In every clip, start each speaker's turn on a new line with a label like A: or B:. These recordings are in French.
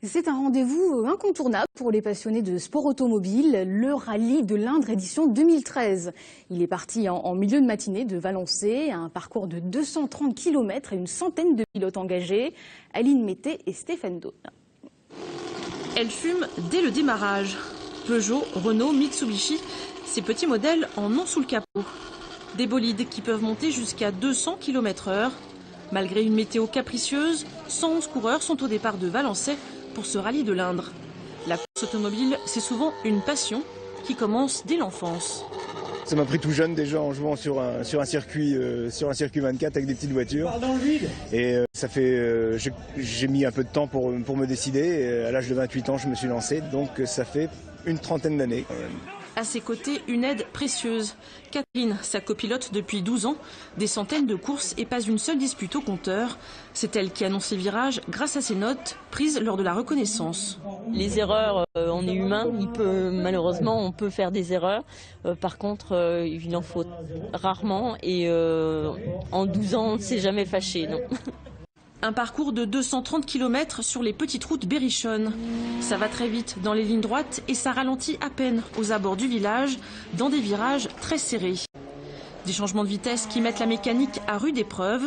A: C'est un rendez-vous incontournable pour les passionnés de sport automobile, le rallye de l'Indre édition 2013. Il est parti en milieu de matinée de Valençay, un parcours de 230 km et une centaine de pilotes engagés, Aline Mété et Stéphane Daune.
B: Elle fume dès le démarrage. Peugeot, Renault, Mitsubishi, ces petits modèles en ont sous le capot. Des bolides qui peuvent monter jusqu'à 200 km/h. Malgré une météo capricieuse, 111 coureurs sont au départ de Valençay pour ce rallye de l'Indre. La course automobile, c'est souvent une passion qui commence dès l'enfance.
C: Ça m'a pris tout jeune déjà en jouant sur un circuit 24 avec des petites voitures. Et j'ai mis un peu de temps pour me décider. Et à l'âge de 28 ans, je me suis lancé. Donc ça fait une trentaine d'années quand même.
B: À ses côtés, une aide précieuse. Catherine, sa copilote depuis 12 ans, des centaines de courses et pas une seule dispute au compteur. C'est elle qui annonce les virages grâce à ses notes prises lors de la reconnaissance.
D: Les erreurs, on est humain, malheureusement on peut faire des erreurs. Par contre, il en faut rarement et en 12 ans on ne s'est jamais fâché, non.
B: Un parcours de 230 km sur les petites routes berrichonnes. Ça va très vite dans les lignes droites et ça ralentit à peine aux abords du village, dans des virages très serrés. Des changements de vitesse qui mettent la mécanique à rude épreuve.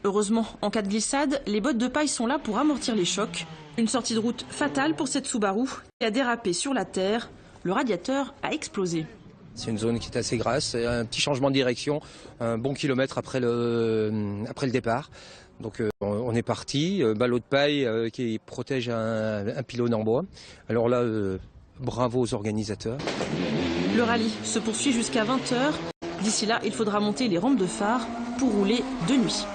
B: Heureusement, en cas de glissade, les bottes de paille sont là pour amortir les chocs. Une sortie de route fatale pour cette Subaru qui a dérapé sur la terre. Le radiateur a explosé.
E: C'est une zone qui est assez grasse, un petit changement de direction, un bon kilomètre après le départ. Donc on est parti, ballot de paille qui protège un pylône en bois. Alors là, bravo aux organisateurs.
B: Le rallye se poursuit jusqu'à 20 h. D'ici là, il faudra monter les rampes de phare pour rouler de nuit.